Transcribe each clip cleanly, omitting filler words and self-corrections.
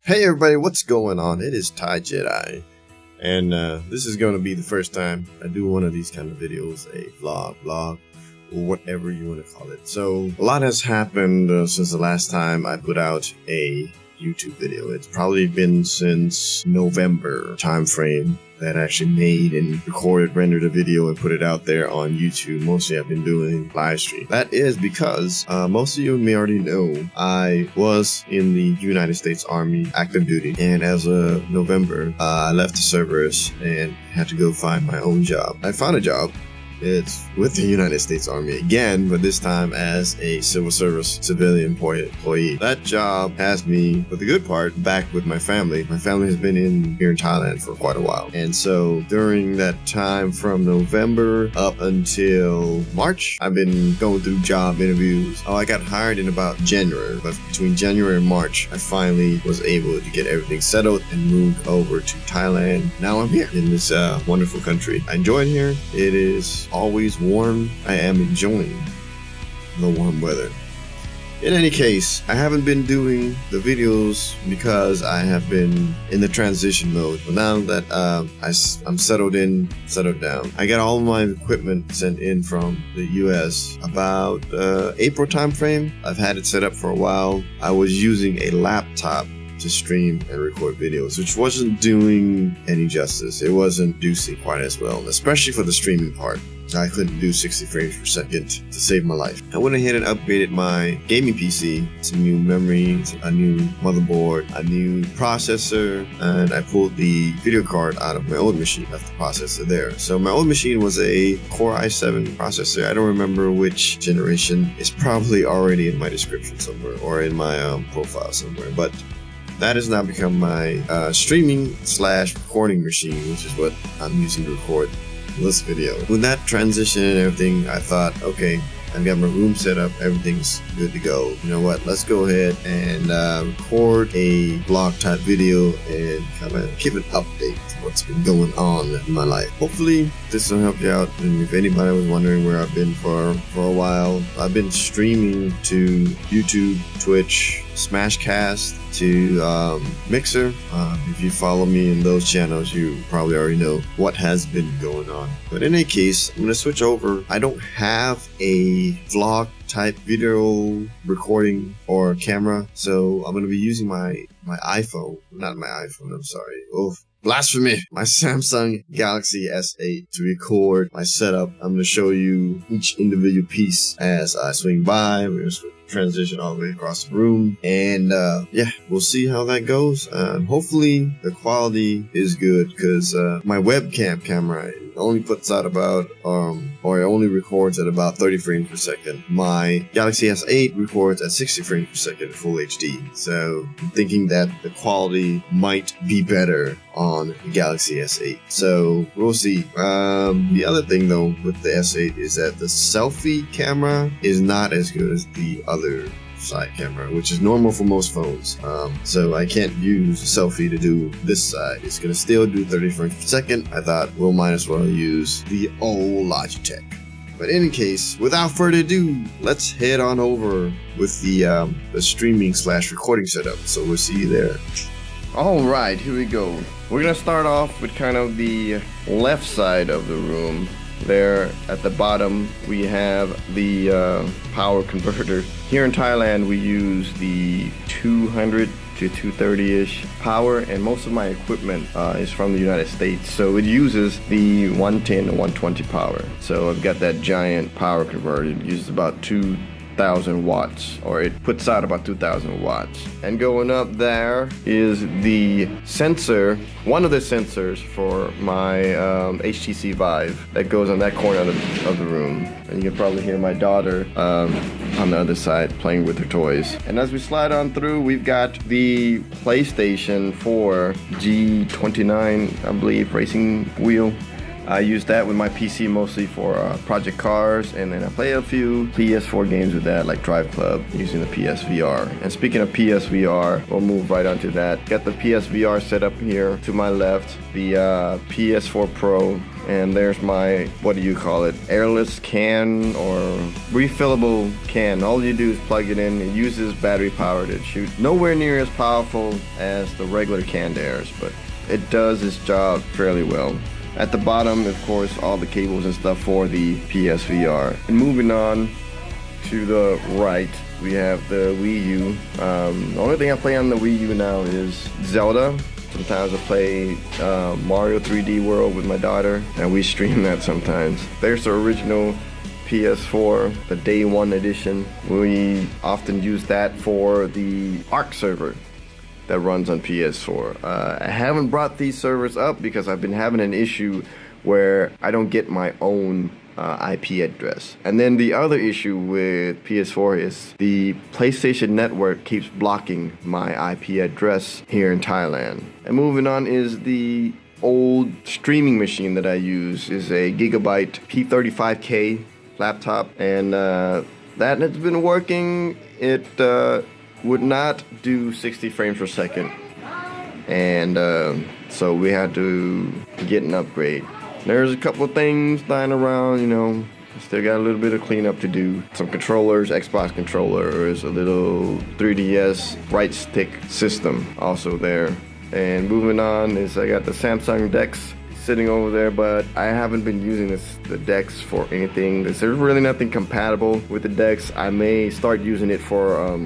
Hey everybody, what's going on? It is ThaiJetEye, and this is going to be the first time I do one of these kind of videos, a vlog, or whatever you want to call it. So a lot has happened since the last time I put out a YouTube video. It's probably been since November time frame that I actually made and rendered a video and put it out there on YouTube. Mostly I've been doing live stream. That is because most of you may already know I was in the United States Army active duty, and as of November I left the service and had to go find my own job. I found a job. It's with the United States Army again, but this time as a civil service civilian employee. That job has me, but the good part, back with my family. My family has been here in Thailand for quite a while. And so during that time from November up until March, I've been going through job interviews. I got hired in about January, but between January and March, I finally was able to get everything settled and moved over to Thailand. Now I'm here in this wonderful country. I enjoy it here. It is always warm. I am enjoying the warm weather. In any case, I haven't been doing the videos because I have been in the transition mode. But now that I'm settled down, I got all my equipment sent in from the US about April time frame. I've had it set up for a while. I was using a laptop to stream and record videos, which wasn't doing any justice. It wasn't producing quite as well, especially for the streaming part. I couldn't do 60 frames per second to save my life. I went ahead and upgraded my gaming PC, some new memory, a new motherboard, a new processor, and I pulled the video card out of my old machine, left the processor there. So my old machine was a Core i7 processor. I don't remember which generation. It's probably already in my description somewhere or in my profile somewhere, but that has now become my streaming/recording machine, which is what I'm using to record this video. With that transition and everything, I thought, okay, I've got my room set up, everything's good to go. You know what, let's go ahead and record a vlog type video and kind of give an update to what's been going on in my life. Hopefully this will help you out. And if anybody was wondering where I've been for a while, I've been streaming to YouTube, Twitch, Smashcast, to Mixer. If you follow me in those channels, you probably already know what has been going on. But in any case, I'm going to switch over. I don't have a vlog type video recording or camera, so I'm going to be using my iPhone. Not my iPhone, I'm sorry. Oof. Blasphemy! My Samsung Galaxy S8 to record my setup. I'm going to show you each individual piece as I swing by. We're going to transition all the way across the room, and yeah, we'll see how that goes. Hopefully the quality is good, because my webcam camera only puts out about or it only records at about 30 frames per second. My Galaxy S8 records at 60 frames per second full HD, so I'm thinking that the quality might be better on the Galaxy S8, so we'll see. The other thing though with the S8 is that the selfie camera is not as good as the other side camera, which is normal for most phones. So I can't use selfie to do this side. It's gonna still do 30 frames per second. I thought, well, might as well use the old Logitech. But in any case, without further ado, let's head on over with the streaming/recording setup. So we'll see you there. Alright, here we go. We're gonna start off with kind of the left side of the room. There at the bottom we have the power converter. Here in Thailand we use the 200 to 230-ish power, and most of my equipment is from the United States, so it uses the 110 to 120 power. So I've got that giant power converter. It uses about 2,000 watts, or it puts out about 2,000 watts. And going up there is the sensor, one of the sensors for my HTC Vive that goes on that corner of the room. And you can probably hear my daughter on the other side playing with her toys. And as we slide on through, we've got the PlayStation 4 G29, I believe, racing wheel. I use that with my PC mostly for Project Cars, and then I play a few PS4 games with that, like Drive Club, using the PSVR. And speaking of PSVR, we'll move right onto that. Got the PSVR set up here to my left, the PS4 Pro, and there's my, what do you call it, airless can or refillable can. All you do is plug it in. It uses battery power to shoot. Nowhere near as powerful as the regular canned airs, but it does its job fairly well. At the bottom, of course, all the cables and stuff for the PSVR. And moving on to the right, we have the Wii U. The only thing I play on the Wii U now is Zelda. Sometimes I play Mario 3D World with my daughter, and we stream that sometimes. There's the original PS4, the Day 1 edition. We often use that for the ARC server that runs on PS4. I haven't brought these servers up because I've been having an issue where I don't get my own IP address. And then the other issue with PS4 is the PlayStation Network keeps blocking my IP address here in Thailand. And moving on is the old streaming machine that I use is a Gigabyte P35K laptop, and that has been working. It would not do 60 frames per second, and so we had to get an upgrade. There's a couple of things lying around, you know, still got a little bit of cleanup to do. Some controllers, Xbox controllers, a little 3DS right stick system also there. And moving on is I got the Samsung DeX sitting over there, but I haven't been using the DeX for anything. There's really nothing compatible with the DeX. I may start using it for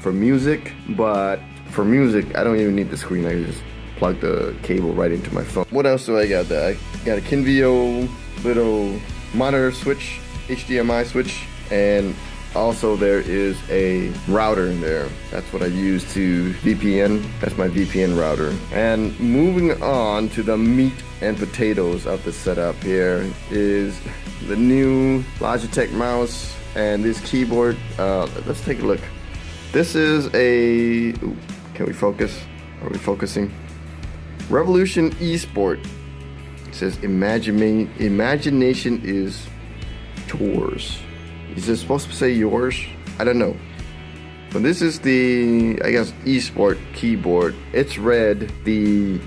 music, but for music I don't even need the screen. I can just plug the cable right into my phone. What else do I got there? I got a Kinvio little monitor switch, HDMI switch, and also there is a router in there. That's what I use to VPN. That's my VPN router. And moving on to the meat and potatoes of the setup here is the new Logitech mouse and this keyboard. Let's take a look. This is a, ooh, can we focus? Are we focusing? Revolution Esport. It says imagination is yours. Is it supposed to say yours? I don't know. But this is the, I guess, Esport keyboard. It's red. The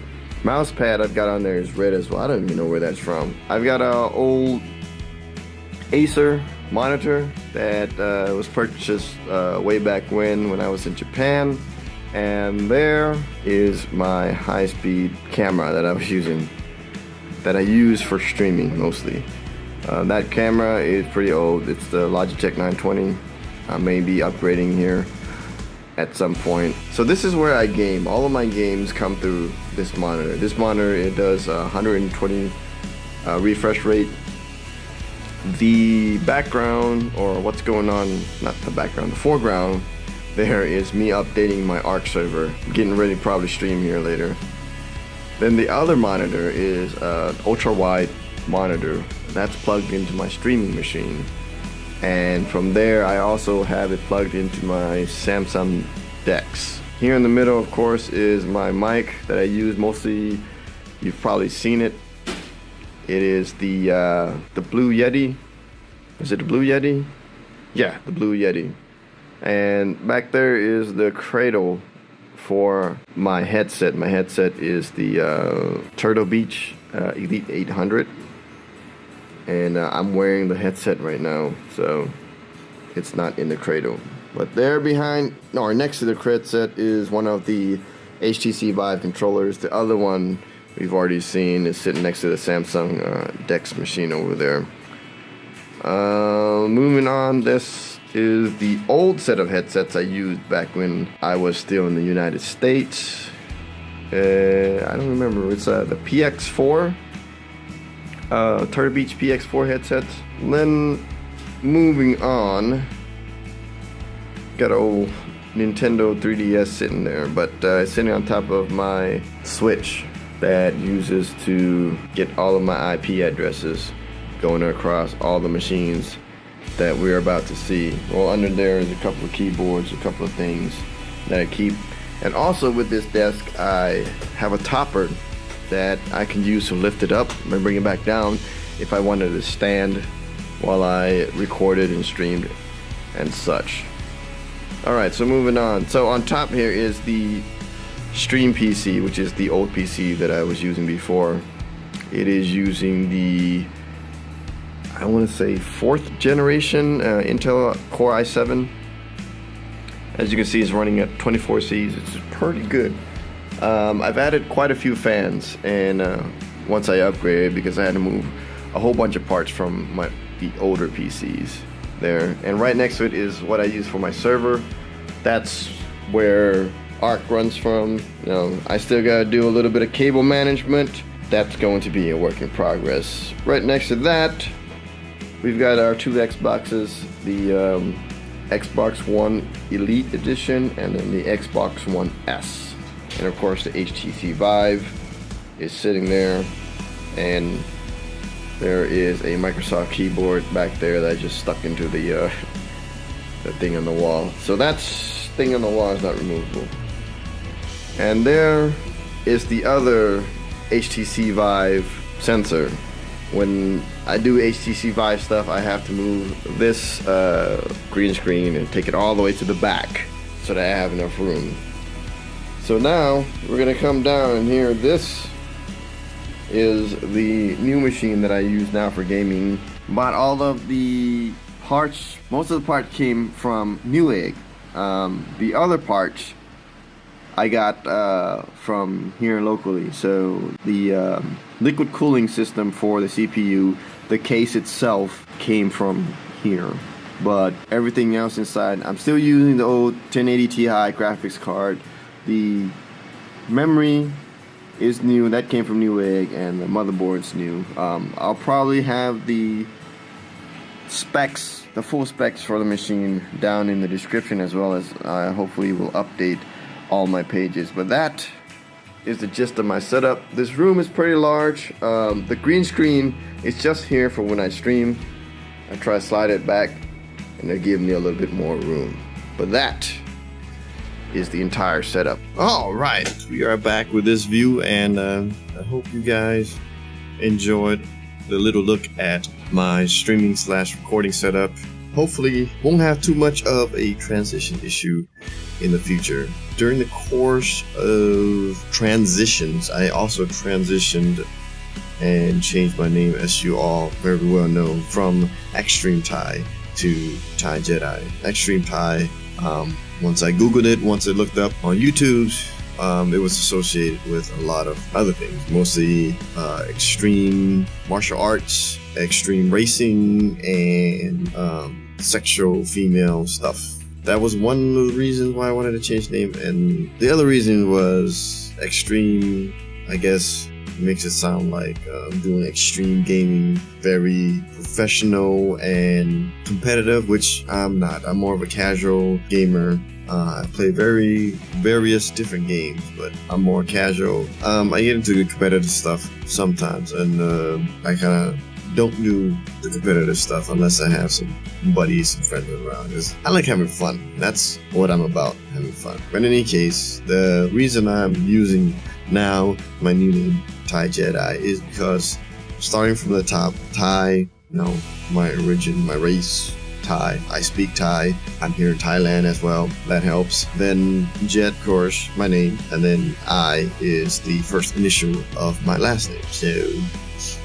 mouse pad I've got on there is red as well. I don't even know where that's from. I've got an old Acer monitor that was purchased way back when I was in Japan. And there is my high-speed camera that I was using, that I use for streaming mostly. That camera is pretty old. It's the Logitech 920. I may be upgrading here at some point. So this is where I game. All of my games come through this monitor. This monitor, it does 120 refresh rate. The background, or what's going on, not the background, the foreground, there is me updating my ARC server, getting ready to probably stream here later. Then the other monitor is an ultra-wide monitor that's plugged into my streaming machine. And from there, I also have it plugged into my Samsung DeX. Here in the middle, of course, is my mic that I use mostly. You've probably seen it. It is the Blue Yeti. Is it the Blue Yeti? Yeah, the Blue Yeti. And back there is the cradle for my headset. My headset is the Turtle Beach Elite 800. And I'm wearing the headset right now, so it's not in the cradle. But there behind, or next to the headset, is one of the HTC Vive controllers. The other one we've already seen is sitting next to the Samsung DeX machine over there. Moving on, this is the old set of headsets I used back when I was still in the United States. I don't remember, it's the PX4. Turtle Beach PX4 headset. Then moving on, got an old Nintendo 3DS sitting there, but it's sitting on top of my Switch that uses to get all of my IP addresses going across all the machines that we're about to see. Well, under there is a couple of keyboards, a couple of things that I keep. And also with this desk, I have a topper that I can use to lift it up and bring it back down if I wanted to stand while I recorded and streamed and such. Alright, so moving on. So on top here is the Stream PC, which is the old PC that I was using before. It is using the, I want to say, 4th generation Intel Core i7. As you can see, it's running at 24 Cs. It's pretty good. I've added quite a few fans, and once I upgraded, because I had to move a whole bunch of parts from the older PCs there. And right next to it is what I use for my server. That's where ARC runs from. You know, I still gotta do a little bit of cable management. That's going to be a work in progress. Right next to that, we've got our two Xboxes, the Xbox One Elite Edition and then the Xbox One S. And of course the HTC Vive is sitting there, and there is a Microsoft keyboard back there that I just stuck into the thing on the wall. So that thing on the wall is not removable. And there is the other HTC Vive sensor. When I do HTC Vive stuff, I have to move this green screen and take it all the way to the back so that I have enough room. So now we're gonna come down, and here, this is the new machine that I use now for gaming. Bought all of the parts, most of the parts came from Newegg. The other parts I got from here locally. So the liquid cooling system for the CPU, the case itself came from here. But everything else inside, I'm still using the old 1080 Ti graphics card. The memory is new, that came from Newegg, and the motherboard's new. I'll probably have the specs, the full specs for the machine down in the description, as well as I hopefully will update all my pages. But that is the gist of my setup. This room is pretty large. The green screen is just here for when I stream. I try to slide it back and they give me a little bit more room. But that is the entire setup. All right, we are back with this view, and I hope you guys enjoyed the little look at my streaming / recording setup. Hopefully won't have too much of a transition issue in the future. During the course of transitions, I also transitioned and changed my name, as you all very well know, from Extreme Thai to ThaiJetEye. Extreme Thai, once I googled it, once I looked up on YouTube, it was associated with a lot of other things, mostly extreme martial arts, extreme racing, and sexual female stuff. That was one of the reasons why I wanted to change the name, and the other reason was extreme, I guess, makes it sound like I'm doing extreme gaming, very professional and competitive, which I'm not. I'm more of a casual gamer. I play various different games, but I'm more casual. I get into the competitive stuff sometimes, and I kind of don't do the competitive stuff unless I have some buddies and friends around, because I like having fun. That's what I'm about, having fun. But in any case, the reason I'm using now my new name, ThaiJetEye, is because starting from the top, Thai, my origin, my race, Thai. I speak Thai. I'm here in Thailand as well. That helps. Then Jet, of course, my name, and then I is the first initial of my last name. So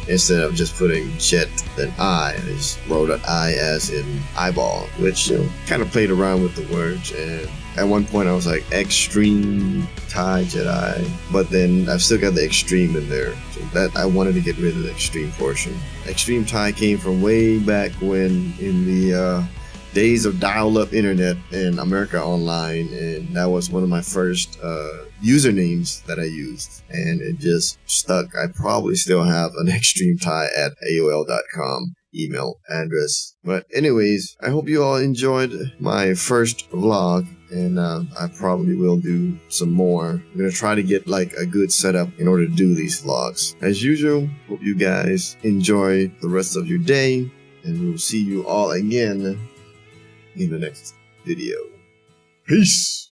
instead of just putting Jet, then I just wrote an I as in eyeball, which kind of played around with the words. And at one point I was like Extreme ThaiJetEye, but then I've still got the extreme in there. So that I wanted to get rid of the extreme portion. Extreme Thai came from way back when, in the days of dial-up internet and America Online, and that was one of my first usernames that I used, and it just stuck. I probably still have an extremethai@aol.com email address. But anyways, I hope you all enjoyed my first vlog, and I probably will do some more. I'm gonna try to get like a good setup in order to do these vlogs. As usual, hope you guys enjoy the rest of your day, and we'll see you all again in the next video. Peace!